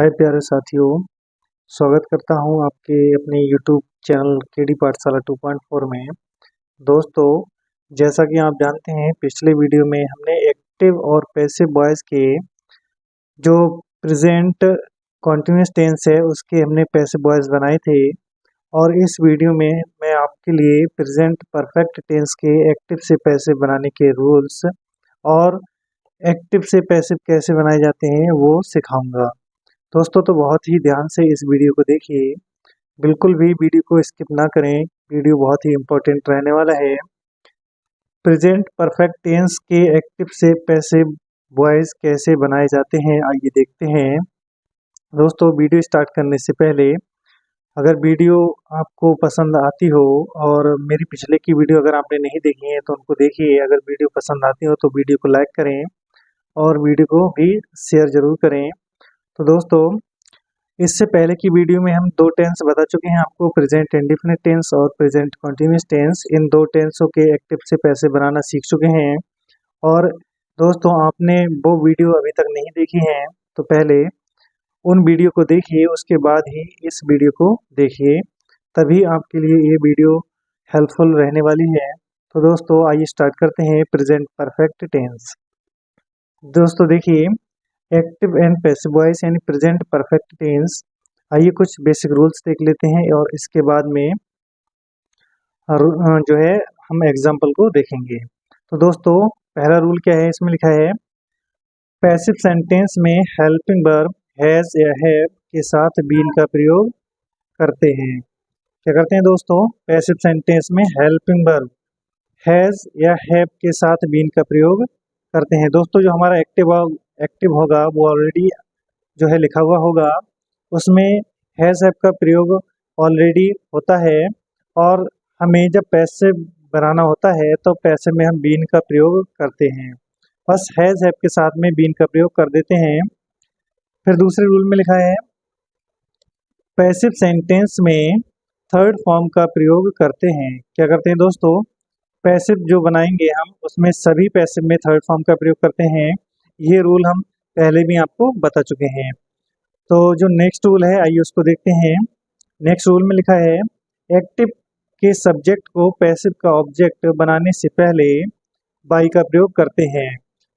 हाय प्यारे साथियों, स्वागत करता हूं आपके अपने यूट्यूब चैनल केडी पाठशाला 2.4 में। दोस्तों, जैसा कि आप जानते हैं, पिछले वीडियो में हमने एक्टिव और पैसिव वॉइस के जो प्रेजेंट कॉन्टिन्यूस टेंस है उसके हमने पैसिव वॉइस बनाए थे। और इस वीडियो में मैं आपके लिए प्रेजेंट परफेक्ट टेंस के एक्टिव से पैसिव बनाने के रूल्स और एक्टिव से पैसिव कैसे बनाए जाते हैं वो सिखाऊंगा। दोस्तों, तो बहुत ही ध्यान से इस वीडियो को देखिए, बिल्कुल भी वीडियो को स्किप ना करें, वीडियो बहुत ही इम्पोर्टेंट रहने वाला है। प्रेजेंट परफेक्ट टेंस के एक्टिव से पैसिव वॉइस कैसे बनाए जाते हैं, आइए देखते हैं। दोस्तों, वीडियो स्टार्ट करने से पहले अगर वीडियो आपको पसंद आती हो और मेरी पिछले की वीडियो अगर आपने नहीं देखी है तो उनको देखिए। अगर वीडियो पसंद आती हो तो वीडियो को लाइक करें और वीडियो को भी शेयर ज़रूर करें। तो दोस्तों, इससे पहले की वीडियो में हम दो टेंस बता चुके हैं आपको, प्रेजेंट इंडेफिनिट टेंस और प्रेजेंट कंटिन्यूअस टेंस। इन दो टेंसों के एक्टिव से पैसिव बनाना सीख चुके हैं। और दोस्तों, आपने वो वीडियो अभी तक नहीं देखी है तो पहले उन वीडियो को देखिए, उसके बाद ही इस वीडियो को देखिए, तभी आपके लिए ये वीडियो हेल्पफुल रहने वाली है। तो दोस्तों, आइए स्टार्ट करते हैं प्रेजेंट परफेक्ट टेंस। दोस्तों देखिए, एक्टिव एंड पैसिव वॉइस यानी प्रेजेंट परफेक्ट टेंस। आइए कुछ बेसिक रूल्स देख लेते हैं और इसके बाद में जो है हम एग्जाम्पल को देखेंगे। तो दोस्तों, पहला रूल क्या है, इसमें लिखा है पैसिव सेंटेंस में हेल्पिंग वर्ब हैज या हैव के साथ बीन का प्रयोग करते हैं। क्या करते हैं दोस्तों, पैसिव सेंटेंस में हेल्पिंग वर्ब हैज या हैव के साथ बीन का प्रयोग करते हैं। दोस्तों, जो हमारा एक्टिव होगा वो ऑलरेडी जो है लिखा हुआ होगा, उसमें हैज हैव का प्रयोग ऑलरेडी होता है। और हमें जब पैसिव बनाना होता है तो पैसिव में हम बीन का प्रयोग करते हैं, बस हैज हैव के साथ में बीन का प्रयोग कर देते हैं। फिर दूसरे रूल में लिखा है पैसिव सेंटेंस में थर्ड फॉर्म का प्रयोग करते हैं। क्या करते हैं दोस्तों, पैसिव जो बनाएंगे हम उसमें सभी पैसिव में थर्ड फॉर्म का प्रयोग करते हैं। ये रूल हम पहले भी आपको बता चुके हैं। तो जो नेक्स्ट रूल है, आइए उसको देखते हैं। नेक्स्ट रूल में लिखा है एक्टिव के सब्जेक्ट को पैसिव का ऑब्जेक्ट बनाने से पहले बाई का प्रयोग करते हैं।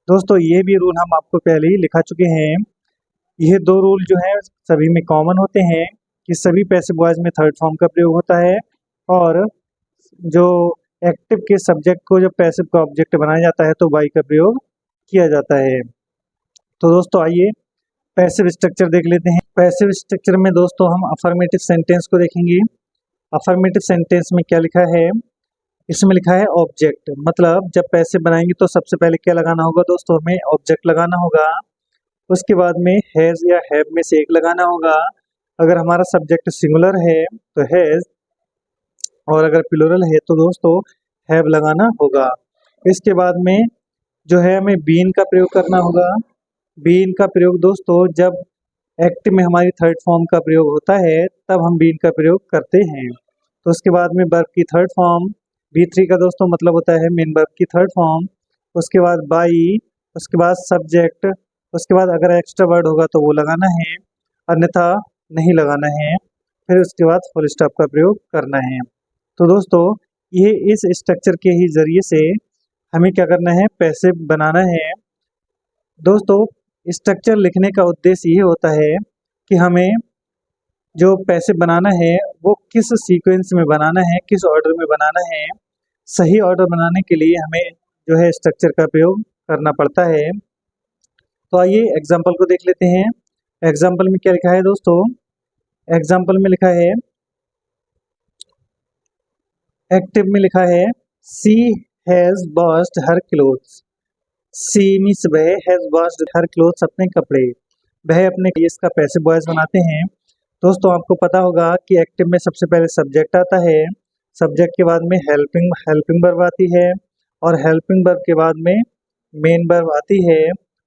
दोस्तों, ये भी रूल हम आपको पहले ही लिखा चुके हैं। ये दो रूल जो है सभी में कॉमन होते हैं कि सभी पैसिव वॉइस में थर्ड फॉर्म का प्रयोग होता है और जो एक्टिव के सब्जेक्ट को जब पैसिव का ऑब्जेक्ट बनाया जाता है तो बाई का प्रयोग किया जाता है। तो दोस्तों, आइए पैसिव स्ट्रक्चर देख लेते हैं। पैसिव स्ट्रक्चर में दोस्तों हम अफर्मेटिव सेंटेंस को देखेंगे। अफर्मेटिव सेंटेंस में क्या लिखा है, इसमें लिखा है ऑब्जेक्ट। मतलब जब पैसिव बनाएंगे तो सबसे पहले क्या लगाना होगा दोस्तों, हमें ऑब्जेक्ट लगाना होगा। उसके बाद में हैज या हैव में से एक लगाना होगा। अगर हमारा सब्जेक्ट सिंगुलर है तो हैज, और अगर प्लूरल है तो दोस्तों हैव लगाना होगा। इसके बाद में जो है हमें बीन का प्रयोग करना होगा। बीन का प्रयोग दोस्तों जब एक्टिव में हमारी थर्ड फॉर्म का प्रयोग होता है तब हम बीन का प्रयोग करते हैं। तो उसके बाद में वर्ब की थर्ड फॉर्म B3 का दोस्तों मतलब होता है मेन वर्ब की थर्ड फॉर्म। उसके बाद बाई, उसके बाद सब्जेक्ट, उसके बाद अगर एक्स्ट्रा वर्ड होगा तो वो लगाना है, अन्यथा नहीं लगाना है। फिर उसके बाद फुल स्टॉप का प्रयोग करना है। तो दोस्तों, ये इस स्ट्रक्चर के ही जरिए से हमें क्या करना है, पैसिव बनाना है। दोस्तों, स्ट्रक्चर लिखने का उद्देश्य ये होता है कि हमें जो पैसिव बनाना है वो किस सीक्वेंस में बनाना है, किस ऑर्डर में बनाना है। सही ऑर्डर बनाने के लिए हमें जो है स्ट्रक्चर का प्रयोग करना पड़ता है। तो आइए एग्जाम्पल को देख लेते हैं। एग्जाम्पल में क्या लिखा है दोस्तों, एग्जाम्पल में लिखा है एक्टिव में लिखा है she has washed her clothes. She means वह, हैज वॉश्ड हर क्लोथ्स अपने कपड़े, वह अपने, इसका पैसिव वॉइस बनाते हैं। दोस्तों, आपको पता होगा कि एक्टिव में सबसे पहले सब्जेक्ट आता है, सब्जेक्ट के बाद में हेल्पिंग वर्ब आती है, और हेल्पिंग वर्ब के बाद में मेन वर्ब आती है,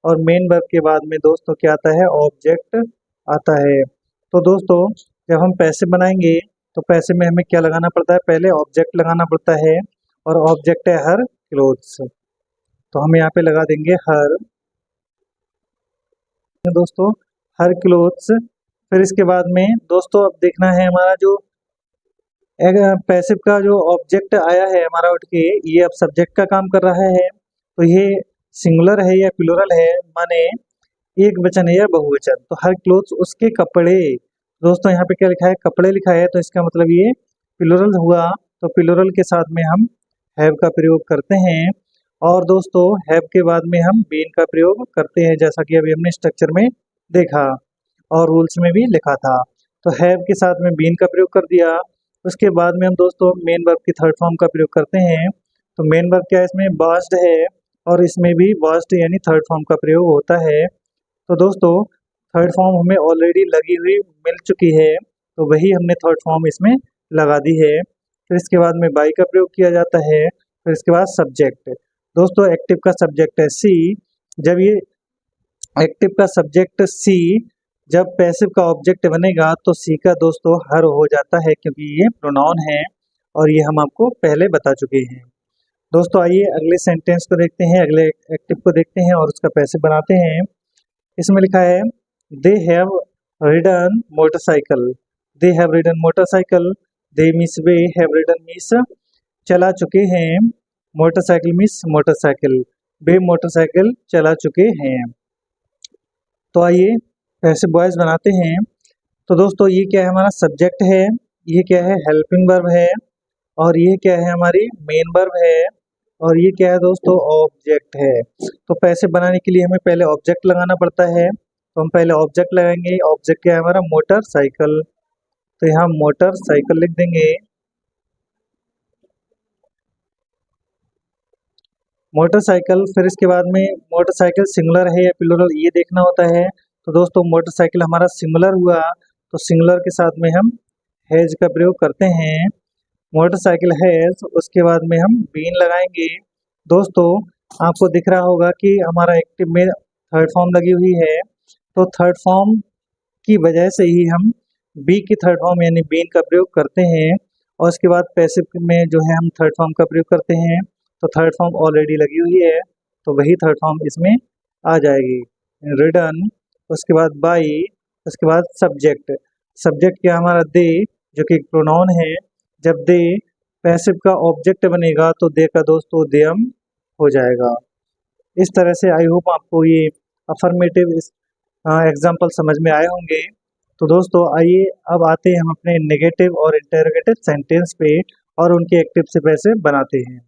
और मेन वर्ब के बाद में दोस्तों क्या आता है, ऑब्जेक्ट आता है। तो दोस्तों, जब हम पैसिव बनाएंगे तो पैसिव में हमें क्या लगाना पड़ता है, पहले ऑब्जेक्ट लगाना पड़ता है, और ऑब्जेक्ट है हर क्लोथ्स। तो हम यहाँ पे लगा देंगे हर। दोस्तों, हर क्लोथ्स। फिर इसके बाद में दोस्तों अब देखना है हमारा जो पैसिव का जो ऑब्जेक्ट आया है हमारा उठ के, ये अब सब्जेक्ट का काम कर रहा है। तो ये सिंगुलर है या प्लूरल है, माने एक वचन है या बहुवचन। तो हर क्लोथ्स उसके कपड़े। दोस्तों यहाँ पे क्या लिखा है, कपड़े लिखा है, तो इसका मतलब ये प्लूरल हुआ। तो प्लूरल के साथ में हम हैव का प्रयोग करते हैं। और दोस्तों हैव के बाद में हम बीन का प्रयोग करते हैं, जैसा कि अभी हमने स्ट्रक्चर में देखा और रूल्स में भी लिखा था। तो हैव के साथ में बीन का प्रयोग कर दिया। उसके बाद में हम दोस्तों मेन वर्ब की थर्ड फॉर्म का प्रयोग करते हैं। तो मेन वर्ब क्या है, इसमें वास्ड है और इसमें भी वास्ड यानी थर्ड फॉर्म का प्रयोग होता है। तो दोस्तों थर्ड फॉर्म हमें ऑलरेडी लगी हुई मिल चुकी है, तो वही हमने थर्ड फॉर्म इसमें लगा दी है। फिर इसके बाद में बाई का प्रयोग किया जाता है। फिर इसके बाद सब्जेक्ट। दोस्तों एक्टिव का सब्जेक्ट है सी। जब ये एक्टिव का सब्जेक्ट सी जब पैसिव का ऑब्जेक्ट बनेगा तो सी का दोस्तों हर हो जाता है, क्योंकि ये प्रोनाउन है और ये हम आपको पहले बता चुके हैं। दोस्तों आइए अगले सेंटेंस को देखते हैं, अगले एक्टिव को देखते हैं और उसका पैसिव बनाते हैं। इसमें लिखा है they have ridden motorcycle. They have ridden motorcycle. They means वे हैव रिडन मिस चला चुके हैं। Motorcycle means motorcycle. वे मोटरसाइकिल चला चुके हैं। तो आइए पैसिव वॉइस बनाते हैं। तो दोस्तों ये क्या है, हमारा सब्जेक्ट है, ये क्या है, हेल्पिंग वर्ब है, और ये क्या है, हमारी मेन वर्ब है, और ये क्या है दोस्तों, ऑब्जेक्ट है। तो पैसिव बनाने के लिए हमें पहले ऑब्जेक्ट लगाना पड़ता है। तो हम पहले ऑब्जेक्ट लगाएंगे। ऑब्जेक्ट क्या है हमारा, मोटरसाइकिल। तो यहाँ मोटरसाइकिल लिख देंगे। मोटरसाइकिल। फिर इसके बाद में मोटरसाइकिल सिंगुलर है या प्लूरल, ये देखना होता है। तो दोस्तों मोटरसाइकिल हमारा सिंगुलर हुआ, तो सिंगुलर के साथ में हम हैज का प्रयोग करते हैं। Motorcycle has. उसके बाद में हम बीन लगाएंगे। दोस्तों आपको दिख रहा होगा कि हमारा एक्टिव में थर्ड फॉर्म लगी हुई है, तो थर्ड फॉर्म की वजह से ही हम बी की थर्ड फॉर्म यानी बीन का प्रयोग करते हैं। और उसके बाद पैसिव में जो है हम थर्ड फॉर्म का प्रयोग करते हैं। तो थर्ड फॉर्म ऑलरेडी लगी हुई है, तो वही थर्ड फॉर्म इसमें आ जाएगी, रिडन। उसके बाद बाई। उसके बाद सब्जेक्ट। सब्जेक्ट क्या हमारा दे, जो कि प्रोनाउन है। जब दे पैसिव का ऑब्जेक्ट बनेगा तो दे का दोस्तों देम हो जाएगा। इस तरह से आई होप आपको ये अफर्मेटिव एग्जाम्पल समझ में आए होंगे। तो दोस्तों आइए अब आते हैं हम अपने नेगेटिव और इंटरोगेटिव सेंटेंस पे और उनके एक्टिव से पैसे बनाते हैं।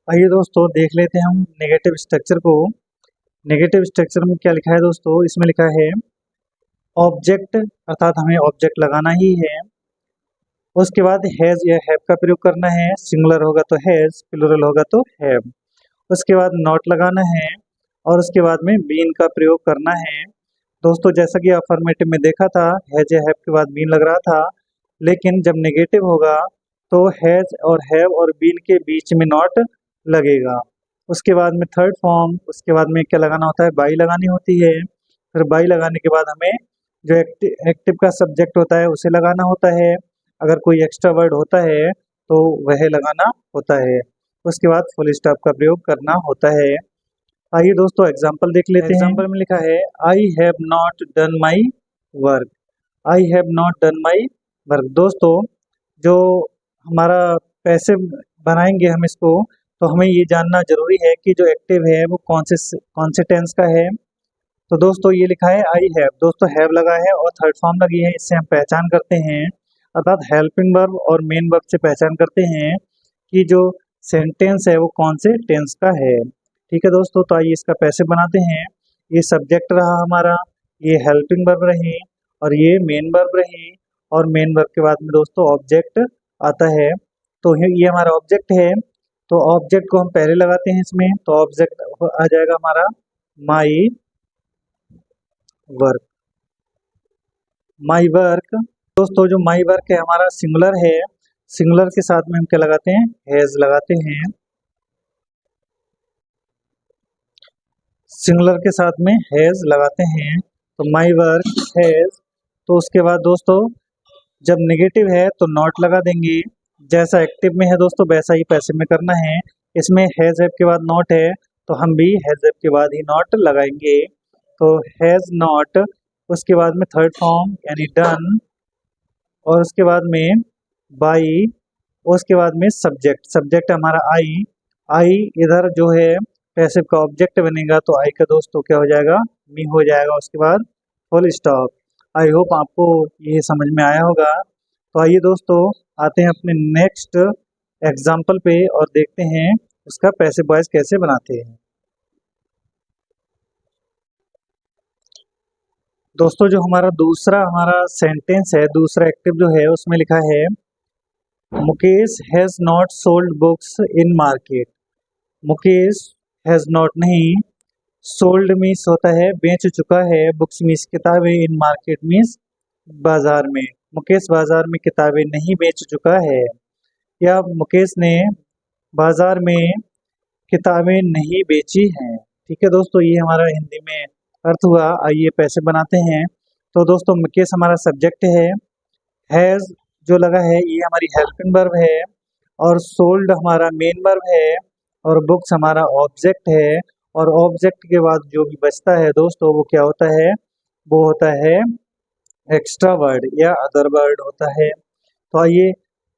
आइए दोस्तों देख लेते हैं हम नेगेटिव स्ट्रक्चर को। नेगेटिव स्ट्रक्चर में क्या लिखा है दोस्तों, इसमें लिखा है ऑब्जेक्ट, अर्थात हमें ऑब्जेक्ट लगाना ही है। उसके बाद हैज या हैव का प्रयोग करना है। सिंगुलर होगा तो हैज, प्लूरल होगा तो हैव। उसके बाद नॉट लगाना है और उसके बाद में बीन का प्रयोग करना है। दोस्तों जैसा कि अफर्मेटिव में देखा था, हैज या हैव के बाद बीन लग रहा था, लेकिन जब नेगेटिव होगा तो हैज और हैव और बीन के बीच में नॉट लगेगा। उसके बाद में थर्ड फॉर्म, उसके बाद में क्या लगाना होता है, बाई लगानी होती है। फिर बाई लगाने के बाद हमें जो एक्टिव का सब्जेक्ट होता है उसे लगाना होता है। अगर कोई एक्स्ट्रा वर्ड होता है तो वह लगाना होता है। उसके बाद फुल स्टॉप का प्रयोग करना होता है। आइए दोस्तों एग्जाम्पल देख लेते हैं। एग्जाम्पल में लिखा है I have not done my work. I have not done my work. दोस्तों जो हमारा पैसिव बनाएंगे हम इसको, तो हमें ये जानना जरूरी है कि जो एक्टिव है वो कौन से टेंस का है। तो दोस्तों ये लिखा है आई हैव, दोस्तों हैव लगा है और थर्ड फॉर्म लगी है, इससे हम पहचान करते हैं, अर्थात हेल्पिंग वर्ब और मेन वर्ब से पहचान करते हैं कि जो सेंटेंस है वो कौन से टेंस का है। ठीक है दोस्तों, तो आइए इसका पैसिव बनाते हैं। ये सब्जेक्ट रहा हमारा, ये हेल्पिंग वर्ब रही और ये मेन वर्ब रही, और मेन वर्ब के बाद में दोस्तों ऑब्जेक्ट आता है। तो ये हमारा ऑब्जेक्ट है, तो ऑब्जेक्ट को हम पहले लगाते हैं इसमें, तो ऑब्जेक्ट आ जाएगा हमारा माई वर्क। My work. दोस्तों जो माई वर्क है हमारा सिंगुलर है, सिंगुलर के साथ में हम क्या लगाते हैं, हैज लगाते हैं। सिंगुलर के साथ में हैज लगाते हैं, तो माई वर्क हैज। तो उसके बाद दोस्तों जब नेगेटिव है तो नॉट लगा देंगे। जैसा एक्टिव में है दोस्तों वैसा ही पैसिव में करना है। इसमें हैज हैव के बाद नॉट है, तो हम भी हैज के बाद ही नॉट लगाएंगे। तो हैज नॉट, उसके बाद में थर्ड फॉर्म यानी डन, और उसके बाद में बाई, उसके बाद में सब्जेक्ट, सब्जेक्ट हमारा आई। आई इधर जो है पैसिव का ऑब्जेक्ट बनेगा, तो आई का दोस्तों क्या हो जाएगा, मी हो जाएगा। उसके बाद फुल स्टॉप। आई होप आपको ये समझ में आया होगा। तो आइए दोस्तों आते हैं अपने नेक्स्ट एग्जाम्पल पे और देखते हैं उसका पैसिव वॉइस कैसे बनाते हैं। दोस्तों जो हमारा सेंटेंस है, दूसरा एक्टिव जो है, उसमें लिखा है Mukesh has not sold books in market. Mukesh has not नहीं, सोल्ड मीन्स होता है बेच चुका है, बुक्स मीन्स किताबें, इन मार्केट मीन्स बाजार में। मुकेश बाजार में किताबें नहीं बेच चुका है, या मुकेश ने बाजार में किताबें नहीं बेची हैं। ठीक है दोस्तों, ये हमारा हिंदी में अर्थ हुआ। आइए पैसे बनाते हैं। तो दोस्तों मुकेश हमारा सब्जेक्ट है, हैज जो लगा है ये हमारी हेल्पिंग वर्ब है, और सोल्ड हमारा मेन वर्ब है, और बुक्स हमारा ऑब्जेक्ट है। और ऑब्जेक्ट के बाद जो भी बचता है दोस्तों वो क्या होता है, वो होता है एक्स्ट्रा वर्ड या अदर वर्ड होता है। तो आइए,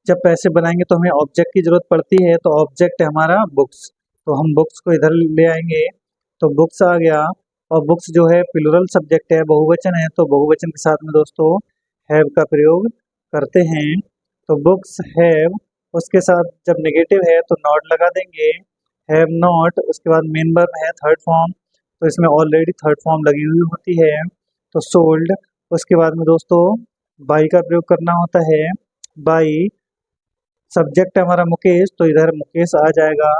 जब पैसे बनाएंगे तो हमें ऑब्जेक्ट की जरूरत पड़ती है, तो ऑब्जेक्ट है हमारा बुक्स। तो हम बुक्स को इधर ले आएंगे, तो बुक्स आ गया। और बुक्स जो है प्लूरल सब्जेक्ट है, बहुवचन है, तो बहुवचन के साथ में दोस्तों हैव का प्रयोग करते हैं। तो बुक्स हैव, उसके साथ जब नेगेटिव है तो नॉट लगा देंगे, हैव नॉट, उसके बाद मेन वर्ब है थर्ड फॉर्म, तो इसमें ऑलरेडी थर्ड फॉर्म लगी हुई होती है, तो सोल्ड। उसके बाद में दोस्तों बाई का प्रयोग करना होता है, बाई। सब्जेक्ट है हमारा मुकेश, तो इधर मुकेश आ जाएगा,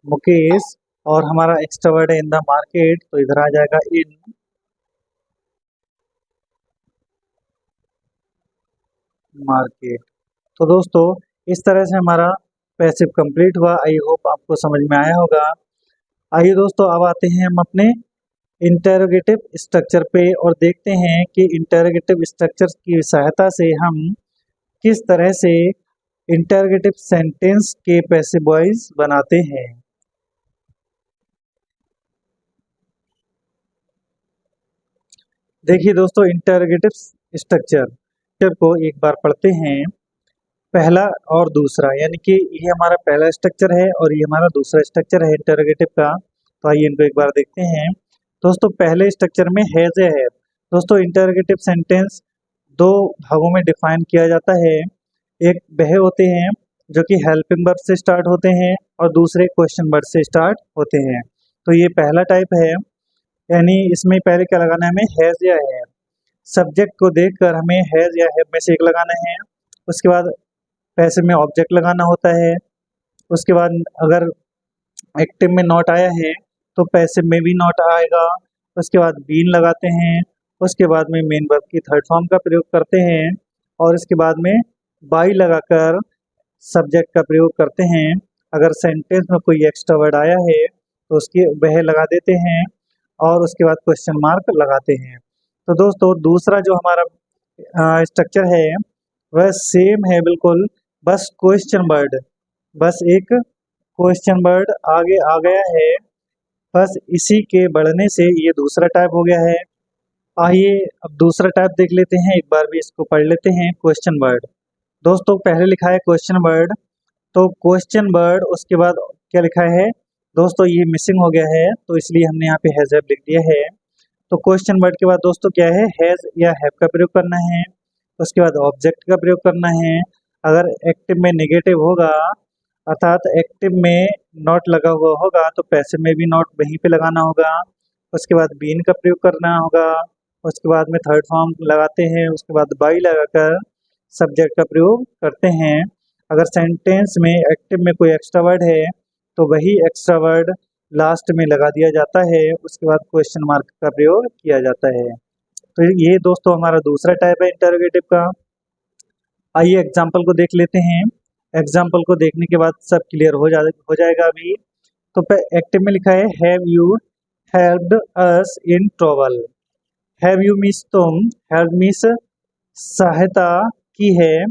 मुकेश। और हमारा एक्स्ट्रा वर्ड है इन द मार्केट, तो इधर आ जाएगा इन मार्केट। तो दोस्तों इस तरह से हमारा पैसिव कंप्लीट हुआ। आई होप आपको समझ में आया होगा। आइए दोस्तों अब आते हैं हम अपने इंटरोगेटिव स्ट्रक्चर पे और देखते हैं कि इंटरोगेटिव स्ट्रक्चर की सहायता से हम किस तरह से इंटरोगेटिव सेंटेंस के पैसिव वॉइस बनाते हैं। देखिए दोस्तों, इंटरोगेटिव स्ट्रक्चर को एक बार पढ़ते हैं, पहला और दूसरा, यानी कि ये हमारा पहला स्ट्रक्चर है और ये हमारा दूसरा स्ट्रक्चर है इंटरोगेटिव का। तो आइए इनको एक बार देखते हैं। दोस्तों पहले स्ट्रक्चर में हैज ए है। दोस्तों इंटरोगेटिव सेंटेंस दो भागों में डिफाइन किया जाता है। एक वह होते हैं जो कि हेल्पिंग वर्ब से स्टार्ट होते हैं, और दूसरे क्वेश्चन वर्ड से स्टार्ट होते हैं। तो ये पहला टाइप है, यानी इसमें पहले क्या लगाना है हमें, हैज या है। सब्जेक्ट को देखकर हमें हैज या है में से एक लगाना है। उसके बाद पैसे में ऑब्जेक्ट लगाना होता है। उसके बाद अगर एक्टिव में नॉट आया है तो पैसे में भी नॉट आएगा। उसके बाद बीन लगाते हैं। उसके बाद में मेन वर्ब की थर्ड फॉर्म का प्रयोग करते हैं, और इसके बाद में बाई लगाकर सब्जेक्ट का प्रयोग करते हैं। अगर सेंटेंस में कोई एक्स्ट्रा वर्ड आया है तो उसकी वह लगा देते हैं, और उसके बाद क्वेश्चन मार्क लगाते हैं। तो दोस्तों दूसरा जो हमारा स्ट्रक्चर है वह सेम है बिल्कुल, बस क्वेश्चन वर्ड, बस एक क्वेश्चन वर्ड आगे आ गया है, बस इसी के बढ़ने से ये दूसरा टाइप हो गया है। आइए अब दूसरा टाइप देख लेते हैं, एक बार भी इसको पढ़ लेते हैं। क्वेश्चन वर्ड, दोस्तों पहले लिखा है क्वेश्चन वर्ड, तो क्वेश्चन वर्ड उसके बाद क्या लिखा है दोस्तों, ये मिसिंग हो गया है, तो इसलिए हमने यहाँ पे हैज हैव लिख दिया है। तो क्वेश्चन वर्ड के बाद दोस्तों क्या है, हैज या हैव का प्रयोग करना है। उसके बाद ऑब्जेक्ट का प्रयोग करना है। अगर एक्टिव में नेगेटिव होगा, अर्थात एक्टिव में नॉट लगा हुआ होगा, तो पैसिव में भी नॉट वहीं पे लगाना होगा। उसके बाद बीन का प्रयोग करना होगा। उसके बाद में थर्ड फॉर्म लगाते हैं। उसके बाद बाई लगाकर सब्जेक्ट का प्रयोग करते हैं। अगर सेंटेंस में एक्टिव में कोई एक्स्ट्रा वर्ड है तो वही एक्स्ट्रा वर्ड लास्ट में लगा दिया जाता है। उसके बाद क्वेश्चन मार्क का प्रयोग किया जाता है। तो ये दोस्तों हमारा दूसरा टाइप है इंटरोगेटिव का। आइए एग्जाम्पल को देख लेते हैं। एग्जाम्पल को देखने के बाद सब क्लियर हो जाएगा अभी। तो एक्टिव में लिखा है have you helped us in trouble. Have you means तुम, हेल्प मीन्स सहायता की है,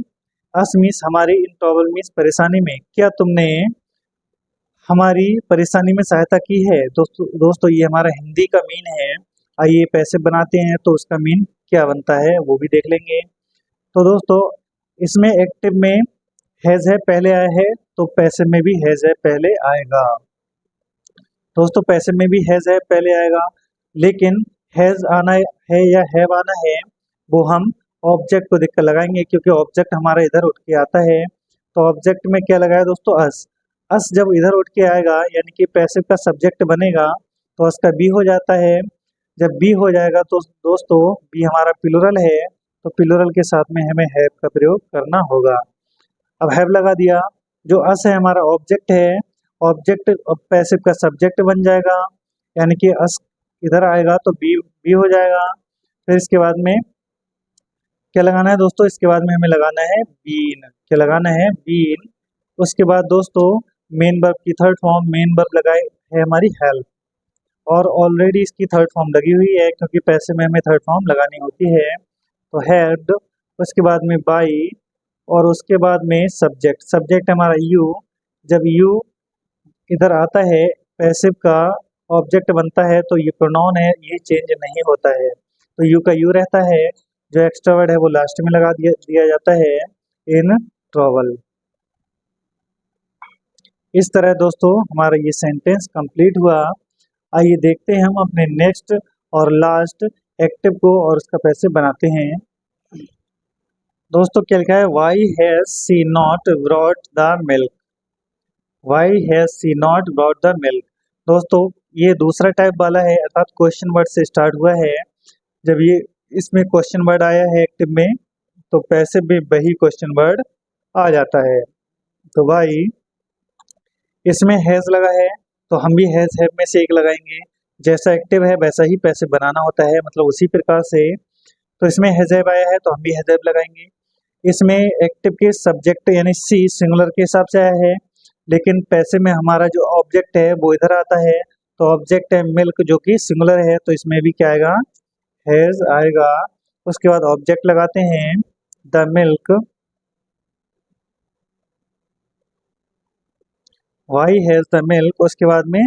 अस मीन्स हमारी, इन ट्रबल मीन्स परेशानी में। क्या तुमने हमारी परेशानी में सहायता की है। दोस्तों ये हमारा हिंदी का मीन है। आइए पैसिव बनाते हैं तो उसका मीन क्या बनता है वो भी देख लेंगे। तो दोस्तों इसमें एक्टिव में हैज है पहले आया है, तो पैसिव में भी हैज है पहले आएगा। दोस्तों पैसिव में भी हैज है पहले आएगा, लेकिन हैज आना है या हैव आना है वो हम ऑब्जेक्ट को देखकर लगाएंगे, क्योंकि ऑब्जेक्ट हमारा इधर उठ के आता है। तो ऑब्जेक्ट में क्या लगाया दोस्तों, अस। अस जब इधर उठ के आएगा यानी कि पैसिव का सब्जेक्ट बनेगा तो अस का बी हो जाता है। जब बी हो जाएगा तो दोस्तों बी हमारा प्लूरल है, तो प्लूरल के साथ में हमें हैव का प्रयोग करना होगा। अब हैव लगा दिया, जो अस है हमारा ऑब्जेक्ट है, ऑब्जेक्ट पैसिव का सब्जेक्ट बन जाएगा, यानी कि अस इधर आएगा तो बी बी हो जाएगा। फिर इसके बाद में क्या लगाना है दोस्तों, इसके बाद में हमें लगाना है बीन। क्या लगाना है, बीन। उसके बाद दोस्तों मेन वर्ब की थर्ड फॉर्म, मेन वर्ब लगाए है हमारी हेल्प, और ऑलरेडी इसकी थर्ड फॉर्म लगी हुई है क्योंकि पैसिव में हमें थर्ड फॉर्म लगानी होती है। तो हेल्प्ड, उसके बाद में बाई, और उसके बाद में सब्जेक्ट। सब्जेक्ट हमारा यू। जब यू इधर आता है पैसिव का ऑब्जेक्ट बनता है तो ये प्रोनाउन है, ये चेंज नहीं होता है, तो यू का यू रहता है। जो एक्स्ट्रा वर्ड है वो लास्ट में लगा दिया जाता है, इन ट्रैवल। इस तरह दोस्तों हमारा ये सेंटेंस कंप्लीट हुआ। आइए देखते हैं हम अपने नेक्स्ट और लास्ट एक्टिव को और उसका पैसिव बनाते हैं। दोस्तों क्या लिखा है, why has she not brought the milk. Why has she not brought the milk. दोस्तों ये दूसरा टाइप वाला है, अर्थात क्वेश्चन वर्ड से स्टार्ट हुआ है। जब ये इसमें क्वेश्चन वर्ड आया है एक्टिव में तो पैसिव भी वही क्वेश्चन वर्ड आ जाता है। तो वाई, इसमें हैज लगा है तो हम भी हैज हैव में से एक लगाएंगे। जैसा एक्टिव है वैसा ही पैसिव बनाना होता है, मतलब उसी प्रकार से। तो इसमें हैज हैव आया है तो हम भी हैज हैव लगाएंगे। इसमें एक्टिव के सब्जेक्ट यानी सी सिंगुलर के हिसाब से आया है, लेकिन पैसिव में हमारा जो ऑब्जेक्ट है वो इधर आता है, तो ऑब्जेक्ट है मिल्क जो कि सिंगुलर है, तो इसमें भी क्या आएगा, हैज आएगा। उसके बाद ऑब्जेक्ट लगाते हैं the milk. Why has the milk. उसके बाद में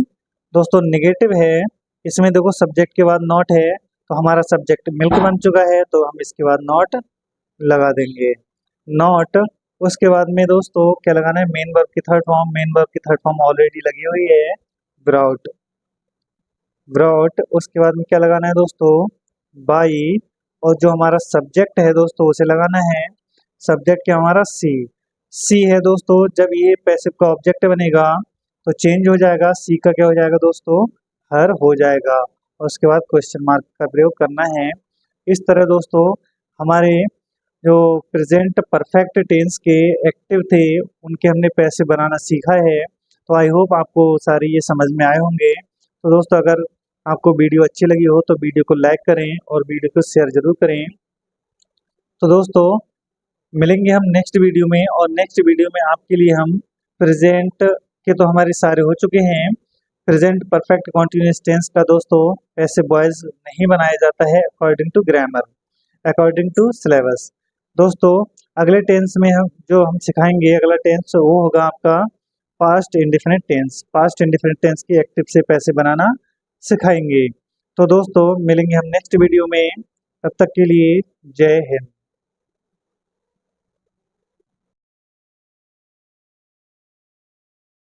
दोस्तों नेगेटिव है, इसमें देखो सब्जेक्ट के बाद नॉट है, तो हमारा सब्जेक्ट मिल्क बन चुका है, तो हम इसके बाद नॉट लगा देंगे, नॉट। उसके बाद में दोस्तों क्या लगाना है, मेन वर्ब की थर्ड फॉर्म। मेन वर्ब की थर्ड फॉर्म ऑलरेडी लगी हुई है, ब्राउट, ब्राउट। उसके बाद में क्या लगाना है दोस्तों, बाई, और जो हमारा सब्जेक्ट है दोस्तों उसे लगाना है, सब्जेक्ट क्या हमारा सी। सी है दोस्तों, जब ये पैसिव का ऑब्जेक्ट बनेगा तो चेंज हो जाएगा, सी का क्या हो जाएगा दोस्तों, हर हो जाएगा, और उसके बाद क्वेश्चन मार्क का प्रयोग करना है। इस तरह दोस्तों हमारे जो प्रेजेंट परफेक्ट टेंस के एक्टिव थे उनके हमने पैसिव बनाना सीखा है। तो आई होप आपको सारी ये समझ में आए होंगे। तो दोस्तों अगर आपको वीडियो अच्छी लगी हो तो वीडियो को लाइक करें और वीडियो को शेयर जरूर करें। तो दोस्तों मिलेंगे हम नेक्स्ट वीडियो में, और नेक्स्ट वीडियो में आपके लिए हम प्रेजेंट के तो हमारे सारे हो चुके हैं, प्रेजेंट परफेक्ट कॉन्टिन्यूअस टेंस का दोस्तों पैसिव वॉइस नहीं बनाया जाता है according to grammar, according to syllabus. दोस्तों अगले टेंस में हम सिखाएंगे, अगला टेंस वो होगा आपका past indefinite tense. Past indefinite tense की एक्टिव से पैसिव बनाना सिखाएंगे। तो दोस्तों मिलेंगे हम नेक्स्ट वीडियो में, तब तक के लिए जय हिंद।